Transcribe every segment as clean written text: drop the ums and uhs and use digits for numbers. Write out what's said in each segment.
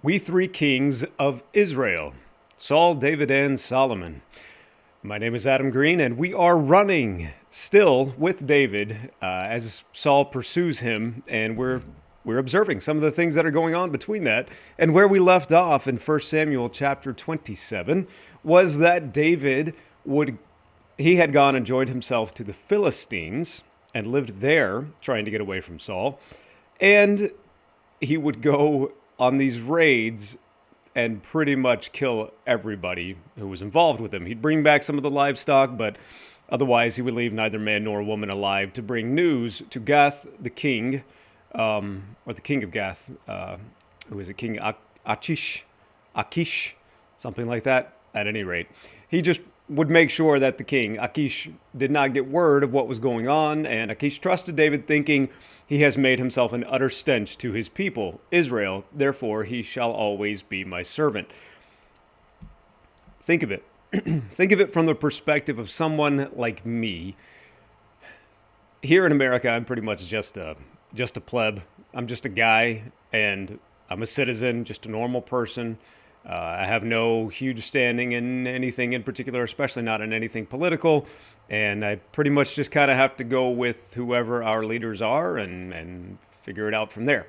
We three kings of Israel, Saul, David, and Solomon. My name is Adam Green, and we are running still with David as Saul pursues him, and we're observing some of the things that are going on between that. And where we left off in 1 Samuel chapter 27 was that David he had gone and joined himself to the Philistines and lived there, trying to get away from Saul. And he would go on these raids and pretty much kill everybody who was involved with him. He'd bring back some of the livestock, but otherwise he would leave neither man nor woman alive to bring news to Gath, the king, or the king of Gath, who was a king Achish, something like that. At any rate, he just would make sure that the king, Achish, did not get word of what was going on, and Achish trusted David, thinking, he has made himself an utter stench to his people, Israel, therefore he shall always be my servant. Think of it. Think of it from the perspective of someone like me. Here in America, I'm pretty much just a pleb. I'm just a guy, and I'm a citizen, just a normal person. I have no huge standing in anything in particular, especially not in anything political, and I pretty much just kind of have to go with whoever our leaders are and figure it out from there.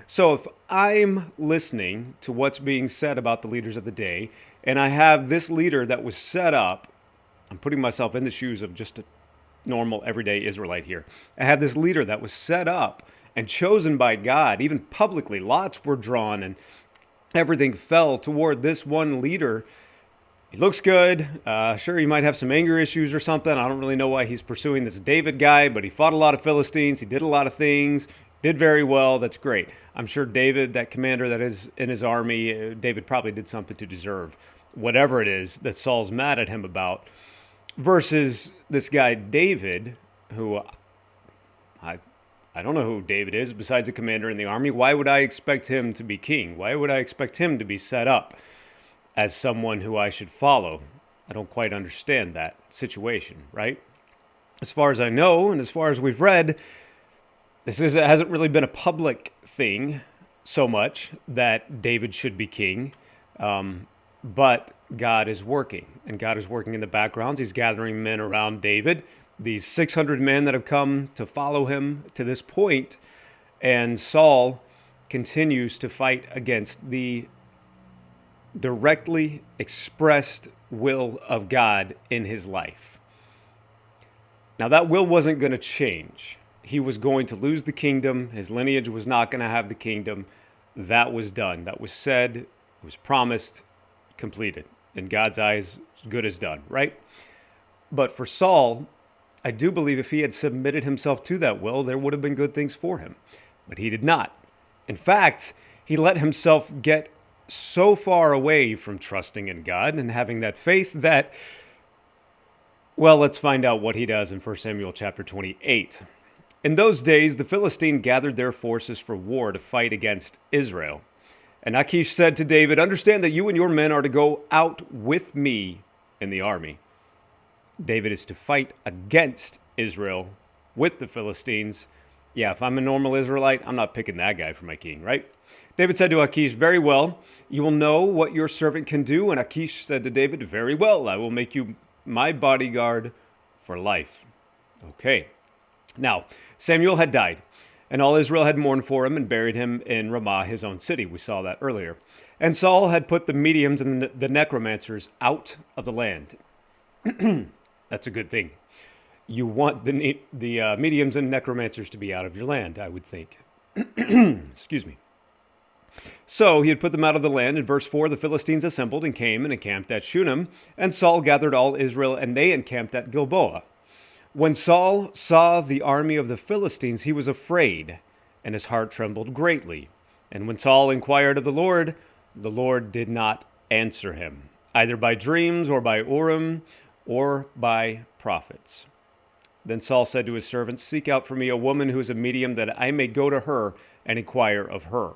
So if I'm listening to what's being said about the leaders of the day, and I have this leader that was set up, I'm putting myself in the shoes of just a normal, everyday Israelite here. I have this leader that was set up and chosen by God, even publicly. Lots were drawn, and everything fell toward this one leader. He looks good. Sure, he might have some anger issues or something. I don't really know why he's pursuing this David guy, but he fought a lot of Philistines. He did a lot of things, did very well. That's great. I'm sure David, that commander that is in his army, David probably did something to deserve whatever it is that Saul's mad at him about, versus this guy David, who I don't know who David is besides a commander in the army. Why would I expect him to be king? Why would I expect him to be set up as someone who I should follow? I don't quite understand that situation, right? As far as I know, and as far as we've read, it hasn't really been a public thing so much that David should be king, but God is working, and God is working in the background. He's gathering men around David, these 600 men that have come to follow him to this point, and Saul continues to fight against the directly expressed will of God in his life. Now, that will wasn't going to change. He was going to lose the kingdom. His lineage was not going to have the kingdom. That was done. That was said. It was promised, completed. In God's eyes, good as done, right? But for Saul, I do believe if he had submitted himself to that will, there would have been good things for him. But he did not. In fact, he let himself get so far away from trusting in God and having that faith that, well, let's find out what he does in 1 Samuel chapter 28. In those days, the Philistine gathered their forces for war to fight against Israel. And Achish said to David, "Understand that you and your men are to go out with me in the army." David is to fight against Israel with the Philistines. Yeah, if I'm a normal Israelite, I'm not picking that guy for my king, right? David said to Achish, "Very well, you will know what your servant can do." And Achish said to David, "Very well, I will make you my bodyguard for life." Okay. Now, Samuel had died, and all Israel had mourned for him and buried him in Ramah, his own city. We saw that earlier. And Saul had put the mediums and the necromancers out of the land. That's a good thing. You want the mediums and necromancers to be out of your land, I would think. Excuse me. So he had put them out of the land. In verse 4, the Philistines assembled and came and encamped at Shunem, and Saul gathered all Israel, and they encamped at Gilboa. When Saul saw the army of the Philistines, he was afraid, and his heart trembled greatly. And when Saul inquired of the Lord did not answer him, either by dreams or by Urim or by prophets. Then Saul said to his servants, "Seek out for me a woman who is a medium, that I may go to her and inquire of her."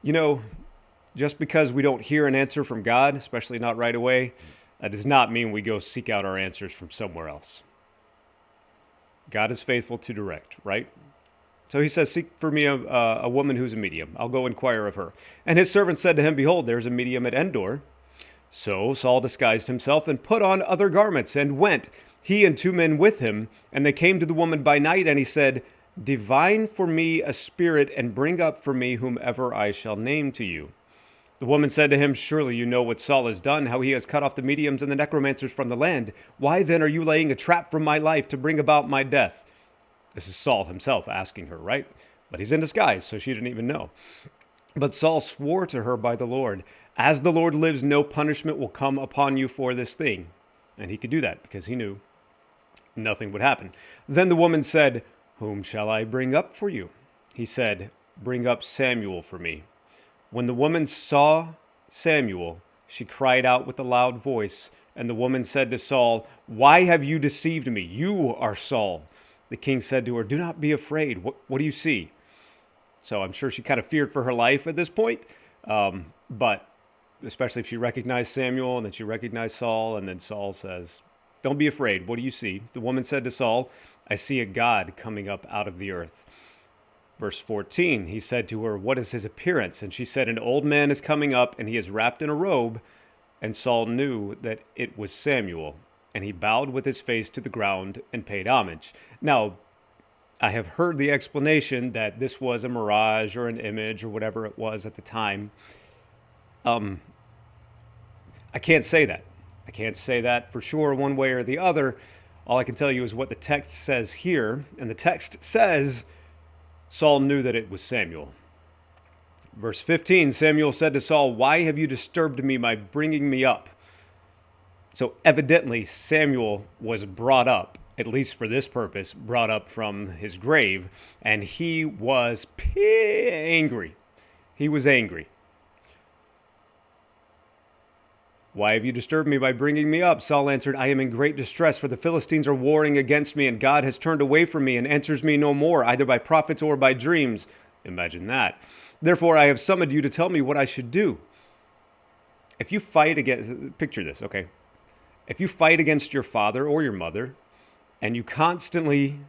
You know, just because we don't hear an answer from God, especially not right away, that does not mean we go seek out our answers from somewhere else. God is faithful to direct, right? So he says, seek for me a woman who's a medium. I'll go inquire of her. And his servant said to him, behold, there's a medium at Endor. So Saul disguised himself and put on other garments and went, he and 2 men with him. And they came to the woman by night, and he said, divine for me a spirit, and bring up for me whomever I shall name to you. The woman said to him, surely you know what Saul has done, how he has cut off the mediums and the necromancers from the land. Why then are you laying a trap for my life to bring about my death? This is Saul himself asking her, right? But he's in disguise, so she didn't even know. But Saul swore to her by the Lord, as the Lord lives, no punishment will come upon you for this thing. And he could do that because he knew nothing would happen. Then the woman said, whom shall I bring up for you? He said, bring up Samuel for me. When the woman saw Samuel, she cried out with a loud voice. And the woman said to Saul, why have you deceived me? You are Saul. The king said to her, do not be afraid. What do you see? So I'm sure she kind of feared for her life at this point. But especially if she recognized Samuel and then she recognized Saul. And then Saul says, don't be afraid. What do you see? The woman said to Saul, I see a God coming up out of the earth. Verse 14, he said to her, what is his appearance? And she said, an old man is coming up, and he is wrapped in a robe. And Saul knew that it was Samuel. And he bowed with his face to the ground and paid homage. Now, I have heard the explanation that this was a mirage or an image or whatever it was at the time. I can't say that. I can't say that for sure one way or the other. All I can tell you is what the text says here. And the text says Saul knew that it was Samuel. Verse 15, Samuel said to Saul, why have you disturbed me by bringing me up? So evidently Samuel was brought up, at least for this purpose, brought up from his grave, and he was angry. He was angry. Why have you disturbed me by bringing me up? Saul answered, I am in great distress, for the Philistines are warring against me, and God has turned away from me and answers me no more, either by prophets or by dreams. Imagine that. Therefore I have summoned you to tell me what I should do. If you fight against, picture this, okay? If you fight against your father or your mother, and you constantly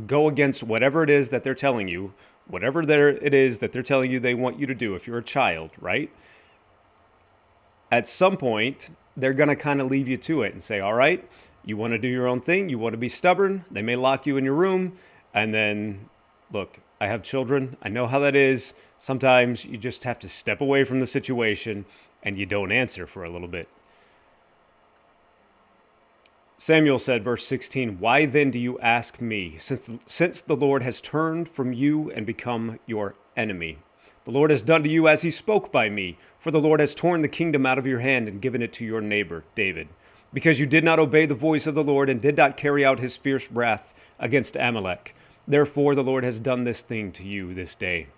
go against whatever it is that they're telling you, whatever it is that they're telling you they want you to do, if you're a child, right? At some point, they're going to kind of leave you to it and say, all right, you want to do your own thing, you want to be stubborn, they may lock you in your room, and then, look, I have children, I know how that is. Sometimes you just have to step away from the situation and you don't answer for a little bit. Samuel said, verse 16, why then do you ask me, since the Lord has turned from you and become your enemy? The Lord has done to you as he spoke by me, for the Lord has torn the kingdom out of your hand and given it to your neighbor, David, because you did not obey the voice of the Lord and did not carry out his fierce wrath against Amalek. Therefore the Lord has done this thing to you this day.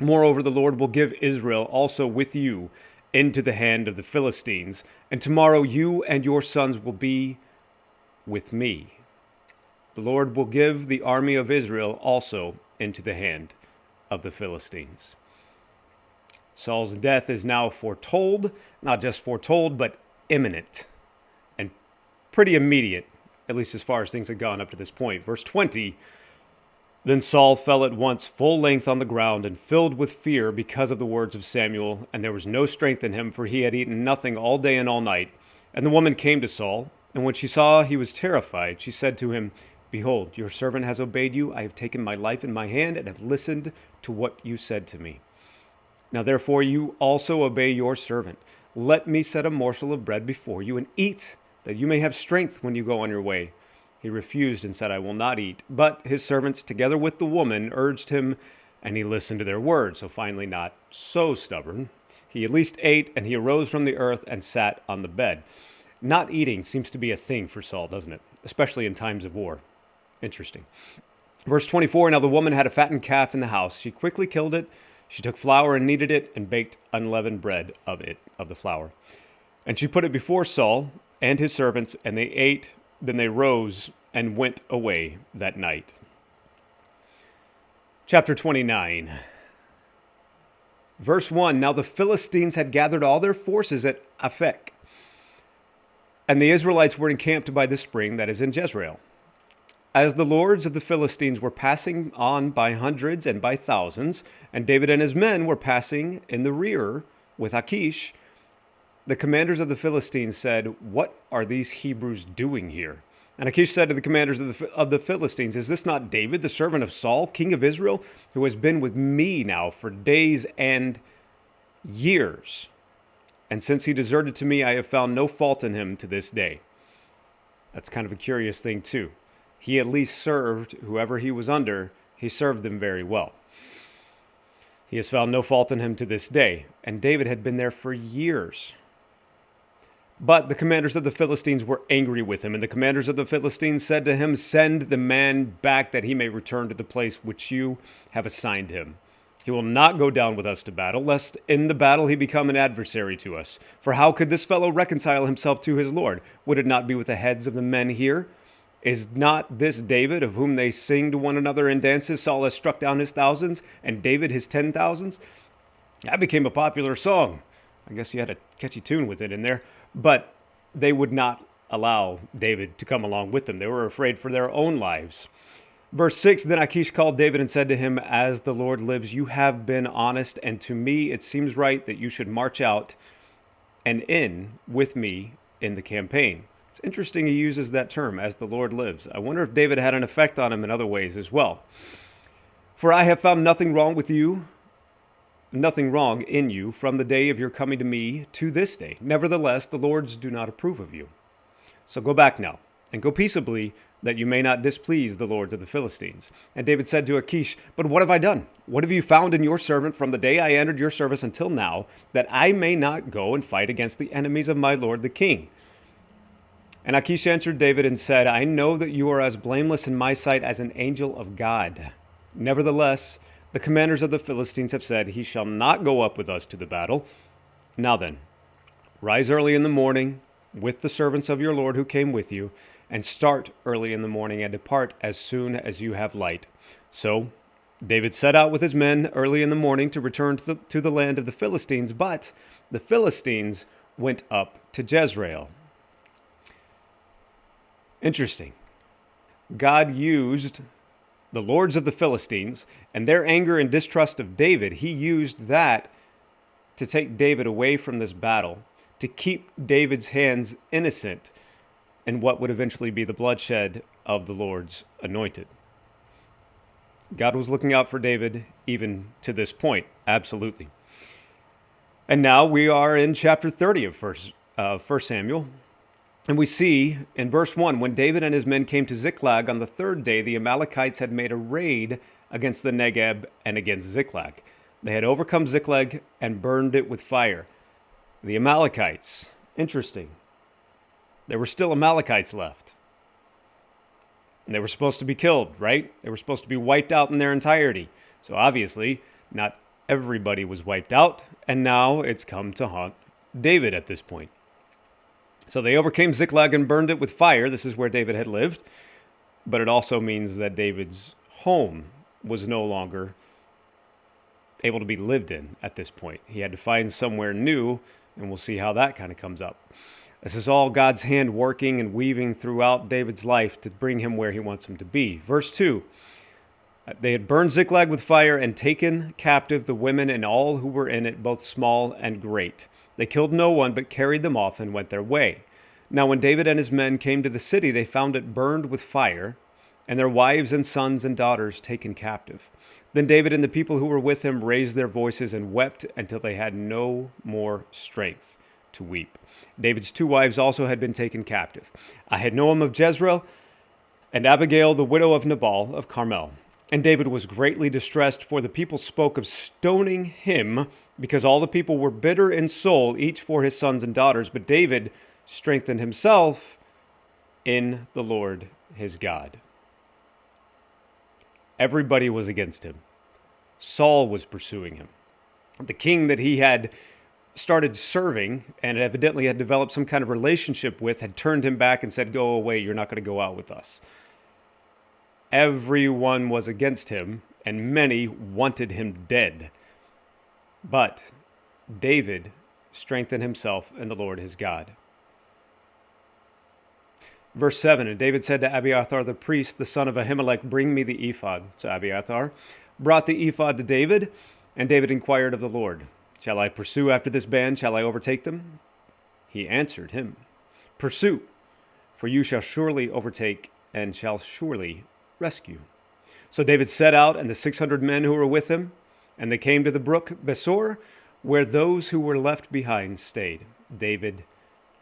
Moreover, the Lord will give Israel also with you into the hand of the Philistines, and tomorrow you and your sons will be with me. The Lord will give the army of Israel also into the hand of the Philistines. Saul's death is now foretold, not just foretold, but imminent and pretty immediate, at least as far as things had gone up to this point. Verse 20, then Saul fell at once full length on the ground and filled with fear because of the words of Samuel, and there was no strength in him, for he had eaten nothing all day and all night. And the woman came to Saul, and when she saw he was terrified, she said to him, behold, your servant has obeyed you. I have taken my life in my hand and have listened to what you said to me. Now therefore you also obey your servant. Let me set a morsel of bread before you and eat, that you may have strength when you go on your way. He refused and said, I will not eat. But his servants, together with the woman, urged him, and he listened to their words. So finally, not so stubborn. He at least ate, and he arose from the earth and sat on the bed. Not eating seems to be a thing for Saul, doesn't it? Especially in times of war. Interesting. Verse 24, now the woman had a fattened calf in the house. She quickly killed it. She took flour and kneaded it and baked unleavened bread of the flour. And she put it before Saul and his servants, and they ate. Then they rose and went away that night. Chapter 29. Verse 1, now the Philistines had gathered all their forces at Aphek, and the Israelites were encamped by the spring that is in Jezreel. As the lords of the Philistines were passing on by hundreds and by thousands, and David and his men were passing in the rear with Achish, the commanders of the Philistines said, "What are these Hebrews doing here?" And Achish said to the commanders of the Philistines, "Is this not David, the servant of Saul, king of Israel, who has been with me now for days and years? And since he deserted to me, I have found no fault in him to this day." That's kind of a curious thing, too. He at least served whoever he was under, he served them very well. He has found no fault in him to this day. And David had been there for years. But the commanders of the Philistines were angry with him, and the commanders of the Philistines said to him, "Send the man back that he may return to the place which you have assigned him. He will not go down with us to battle, lest in the battle he become an adversary to us. For how could this fellow reconcile himself to his Lord? Would it not be with the heads of the men here? Is not this David, of whom they sing to one another in dances? Saul has struck down his thousands, and David his 10,000s. That became a popular song. I guess you had a catchy tune with it in there. But they would not allow David to come along with them. They were afraid for their own lives. Verse 6, then Achish called David and said to him, "As the Lord lives, you have been honest, and to me it seems right that you should march out and in with me in the campaign." It's interesting he uses that term, "as the Lord lives." I wonder if David had an effect on him in other ways as well. "For I have found nothing wrong in you from the day of your coming to me to this day. Nevertheless, the Lords do not approve of you. So go back now, and go peaceably, that you may not displease the lords of the Philistines." And David said to Achish, "But what have I done? What have you found in your servant from the day I entered your service until now, that I may not go and fight against the enemies of my lord the king?" And Achish answered David and said, "I know that you are as blameless in my sight as an angel of God. Nevertheless, the commanders of the Philistines have said, 'He shall not go up with us to the battle.' Now then, rise early in the morning with the servants of your Lord who came with you, and start early in the morning and depart as soon as you have light." So David set out with his men early in the morning to return to the land of the Philistines, but the Philistines went up to Jezreel. Interesting. God used the lords of the Philistines and their anger and distrust of David. He used that to take David away from this battle, to keep David's hands innocent in what would eventually be the bloodshed of the Lord's anointed. God was looking out for David even to this point. Absolutely. And now we are in chapter 30 of 1 Samuel. And we see in verse 1, when David and his men came to Ziklag on the third day, the Amalekites had made a raid against the Negeb and against Ziklag. They had overcome Ziklag and burned it with fire. The Amalekites, interesting. There were still Amalekites left. And they were supposed to be killed, right? They were supposed to be wiped out in their entirety. So obviously, not everybody was wiped out, and now it's come to haunt David at this point. So they overcame Ziklag and burned it with fire. This is where David had lived. But it also means that David's home was no longer able to be lived in at this point. He had to find somewhere new, and we'll see how that kind of comes up. This is all God's hand working and weaving throughout David's life to bring him where he wants him to be. Verse 2, they had burned Ziklag with fire and taken captive the women and all who were in it, both small and great. They killed no one, but carried them off and went their way. Now when David and his men came to the city, they found it burned with fire, and their wives and sons and daughters taken captive. Then David and the people who were with him raised their voices and wept until they had no more strength to weep. David's two wives also had been taken captive, Ahinoam of Jezreel and Abigail, the widow of Nabal of Carmel. And David was greatly distressed, for the people spoke of stoning him, because all the people were bitter in soul, each for his sons and daughters. But David strengthened himself in the Lord his God. Everybody was against him. Saul was pursuing him. The king that he had started serving and evidently had developed some kind of relationship with had turned him back and said, "Go away, you're not going to go out with us." Everyone was against him, and many wanted him dead. But David strengthened himself in the Lord his God. Verse 7, and David said to Abiathar the priest, the son of Ahimelech, bring me the ephod. So Abiathar brought the ephod to David, and David inquired of the Lord, shall I pursue after this band? Shall I overtake them? He answered him, pursue, for you shall surely overtake and shall surely rescue. So David set out, and the 600 men who were with him, and they came to the brook Besor, where those who were left behind stayed. David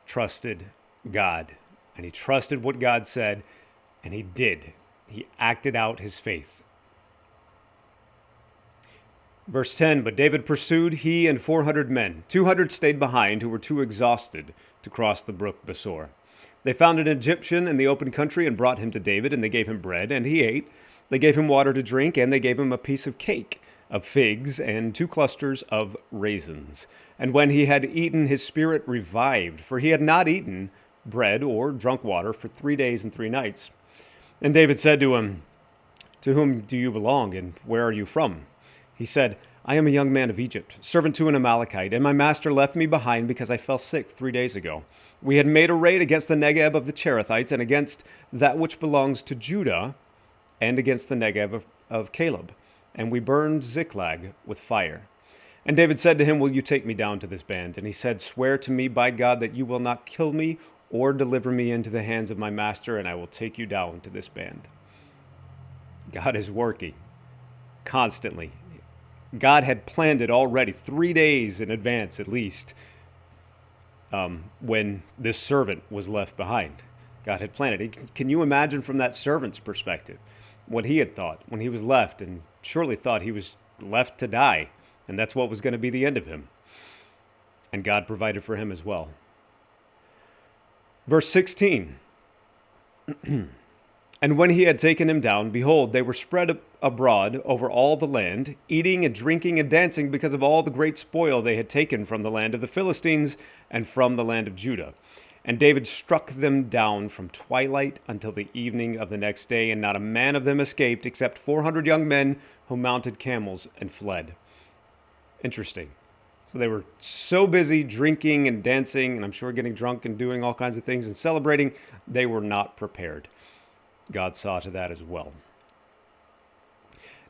trusted God, and he trusted what God said, and he did. He acted out his faith. Verse 10, but David pursued, he and 400 men. 200 stayed behind, who were too exhausted to cross the brook Besor. They found an Egyptian in the open country and brought him to David, and they gave him bread, and he ate. They gave him water to drink, and they gave him a piece of cake of figs and 2 clusters of raisins. And when he had eaten, his spirit revived, for he had not eaten bread or drunk water for 3 days and 3 nights. And David said to him, to whom do you belong, and where are you from? He said, I am a young man of Egypt, servant to an Amalekite, and my master left me behind because I fell sick 3 days ago. We had made a raid against the Negeb of the Cherethites and against that which belongs to Judah and against the Negeb of Caleb, and we burned Ziklag with fire. And David said to him, will you take me down to this band? And he said, swear to me by God that you will not kill me or deliver me into the hands of my master, and I will take you down to this band. God is working constantly. God had planned it already 3 days in advance, at least, when this servant was left behind. God had planned it. Can you imagine from that servant's perspective what he had thought when he was left, and surely thought he was left to die, and that's what was going to be the end of him. And God provided for him as well. Verse 16. And when he had taken him down, behold, they were spread abroad over all the land, eating and drinking and dancing because of all the great spoil they had taken from the land of the Philistines and from the land of Judah. And David struck them down from twilight until the evening of the next day, and not a man of them escaped, except 400 young men who mounted camels and fled. Interesting. So they were so busy drinking and dancing, and I'm sure getting drunk and doing all kinds of things and celebrating, they were not prepared. God saw to that as well.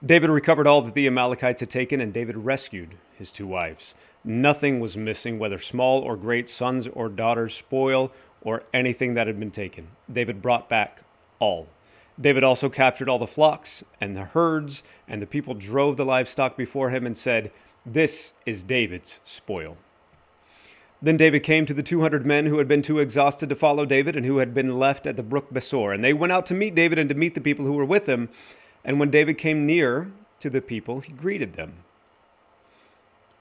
David recovered all that the Amalekites had taken, and David rescued his 2 wives. Nothing was missing, whether small or great, sons or daughters, spoil, or anything that had been taken. David brought back all. David also captured all the flocks and the herds, and the people drove the livestock before him and said, this is David's spoil. Then David came to the 200 men who had been too exhausted to follow David and who had been left at the brook Besor. And they went out to meet David and to meet the people who were with him. And when David came near to the people, he greeted them.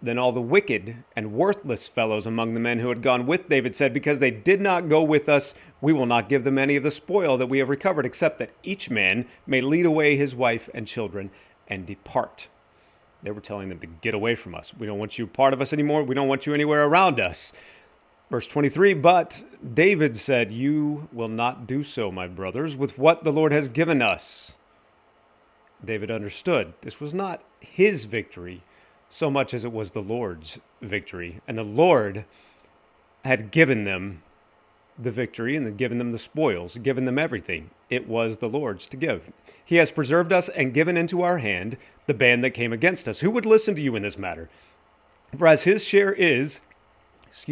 Then all the wicked and worthless fellows among the men who had gone with David said, because they did not go with us, we will not give them any of the spoil that we have recovered, except that each man may lead away his wife and children and depart. They were telling them to get away from us. We don't want you part of us anymore. We don't want you anywhere around us. Verse 23, but David said, you will not do so, my brothers, with what the Lord has given us. David understood this was not his victory so much as it was the Lord's victory. And the Lord had given them the victory and had given them the spoils, given them everything. It was the Lord's to give. He has preserved us and given into our hand the band that came against us. Who would listen to you in this matter? For as his share is, just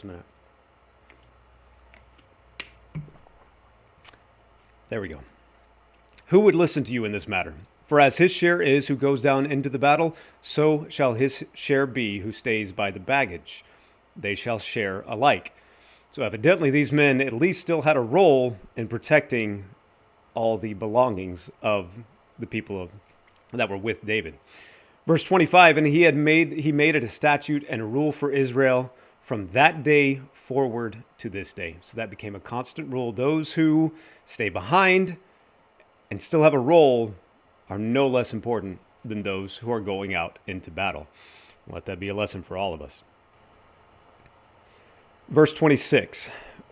a minute. There we go. Who would listen to you in this matter? For as his share is who goes down into the battle, so shall his share be who stays by the baggage. They shall share alike. So evidently these men at least still had a role in protecting all the belongings of the people that were with David. Verse 25, and he made it a statute and a rule for Israel from that day forward to this day. So that became a constant rule. Those who stay behind and still have a role are no less important than those who are going out into battle. Let that be a lesson for all of us. Verse 26,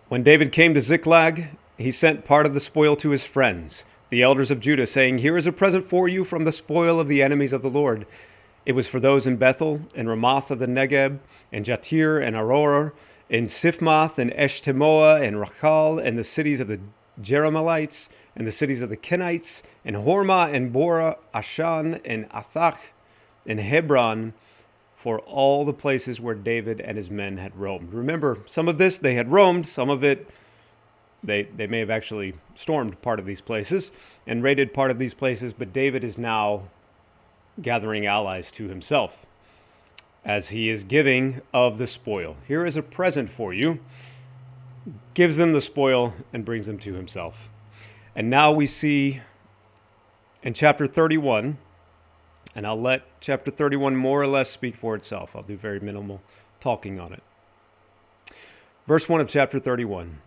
when David came to Ziklag, he sent part of the spoil to his friends, the elders of Judah, saying, here is a present for you from the spoil of the enemies of the Lord. It was for those in Bethel and Ramoth of the Negeb and Jatir and Aroer in Siphmoth and Eshtemoa and Rachal and the cities of the Jerahmeelites and the cities of the Kenites and Hormah and Bora, Ashan and Athach and Hebron, for all the places where David and his men had roamed. Remember, some of this they had roamed, some of it they may have actually stormed part of these places and raided part of these places, but David is now gathering allies to himself as he is giving of the spoil. Here is a present for you. Gives them the spoil and brings them to himself. And now we see in chapter 31, and I'll let chapter 31 more or less speak for itself. I'll do very minimal talking on it. Verse 1 of chapter 31.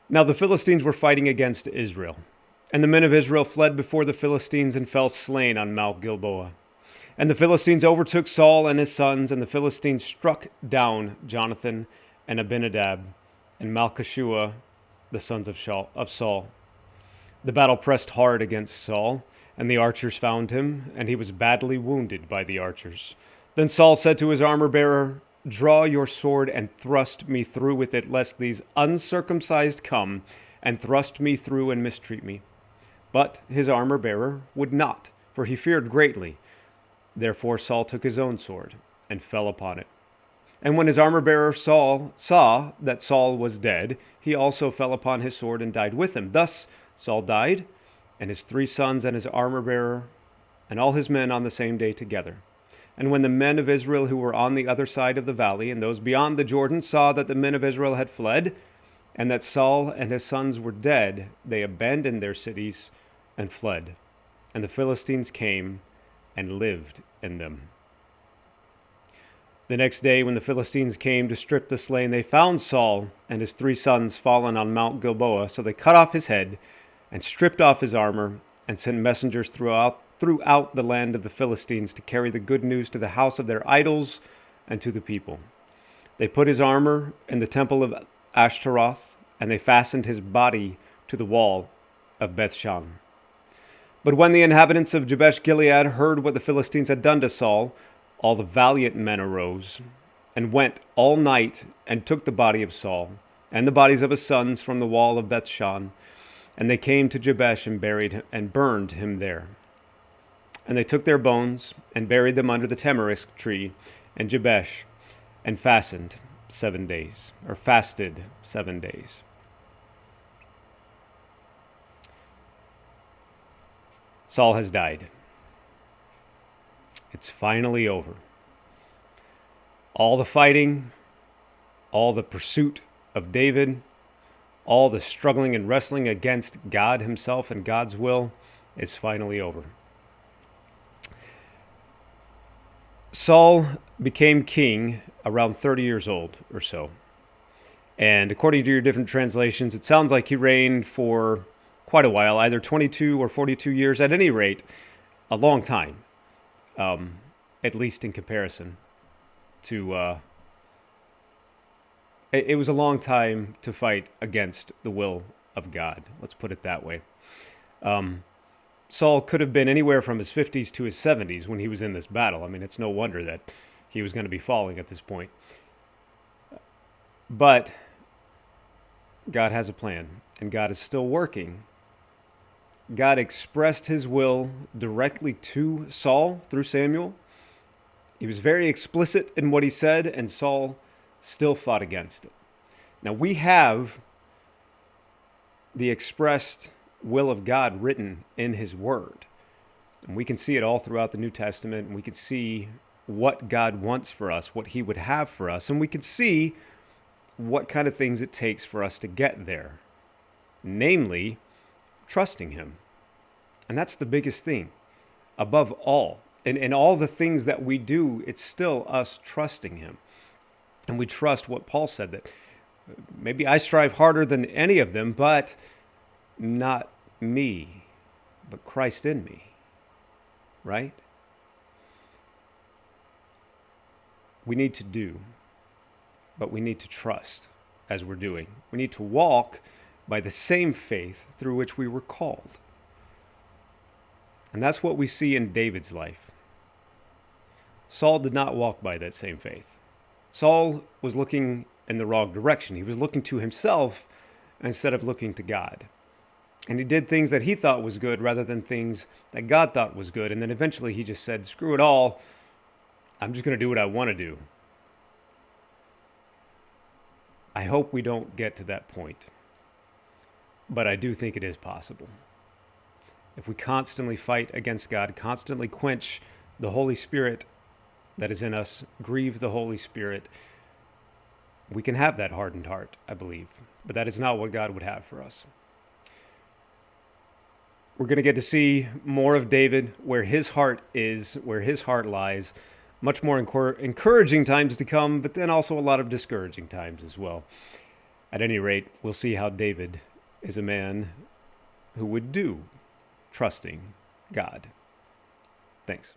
Now the Philistines were fighting against Israel, and the men of Israel fled before the Philistines and fell slain on Mount Gilboa. And the Philistines overtook Saul and his sons, and the Philistines struck down Jonathan and Abinadab and Malchishua, the sons of Saul. The battle pressed hard against Saul, and the archers found him, and he was badly wounded by the archers. Then Saul said to his armor-bearer, "Draw your sword and thrust me through with it, lest these uncircumcised come and thrust me through and mistreat me." But his armor-bearer would not, for he feared greatly. Therefore Saul took his own sword and fell upon it. And when his armor-bearer saw that Saul was dead, he also fell upon his sword and died with him. Thus Saul died, and his 3 sons and his armor-bearer and all his men on the same day together. And when the men of Israel who were on the other side of the valley and those beyond the Jordan saw that the men of Israel had fled, and that Saul and his sons were dead, they abandoned their cities and fled. And the Philistines came and lived in them. The next day, when the Philistines came to strip the slain, they found Saul and his 3 sons fallen on Mount Gilboa. So they cut off his head and stripped off his armor and sent messengers throughout the land of the Philistines to carry the good news to the house of their idols and to the people. They put his armor in the temple of Ashtaroth, and they fastened his body to the wall of Bethshan. But when the inhabitants of Jabesh Gilead heard what the Philistines had done to Saul, all the valiant men arose and went all night and took the body of Saul and the bodies of his sons from the wall of Bethshan, and they came to Jabesh and buried him and burned him there. And they took their bones and buried them under the tamarisk tree in Jabesh, and fasted 7 days. Saul has died. It's finally over. All the fighting, all the pursuit of David, all the struggling and wrestling against God himself and God's will is finally over. Saul became king around 30 years old or so. And according to your different translations, it sounds like he reigned for quite a while, either 22 or 42 years, at any rate, a long time, at least in comparison to... It was a long time to fight against the will of God. Let's put it that way. Saul could have been anywhere from his 50s to his 70s when he was in this battle. I mean, it's no wonder that he was going to be falling at this point. But God has a plan, and God is still working. God expressed his will directly to Saul through Samuel. He was very explicit in what he said, and Saul still fought against it. Now, we have the expressed will of God written in his word. And we can see it all throughout the New Testament, and we can see what God wants for us, what he would have for us, and we can see what kind of things it takes for us to get there, namely, trusting him. And that's the biggest thing. Above all, in all the things that we do, it's still us trusting him. And we trust what Paul said, that maybe I strive harder than any of them, but not me, but Christ in me. Right? We need to do, but we need to trust as we're doing. We need to walk by the same faith through which we were called. And that's what we see in David's life. Saul did not walk by that same faith. Saul was looking in the wrong direction. He was looking to himself instead of looking to God. And he did things that he thought was good rather than things that God thought was good. And then eventually he just said, screw it all. I'm just going to do what I want to do. I hope we don't get to that point. But I do think it is possible. If we constantly fight against God, constantly quench the Holy Spirit that is in us, grieve the Holy Spirit, we can have that hardened heart, I believe. But that is not what God would have for us. We're going to get to see more of David, where his heart is, where his heart lies. Much more encouraging times to come, but then also a lot of discouraging times as well. At any rate, we'll see how David is a man who would do trusting God. Thanks.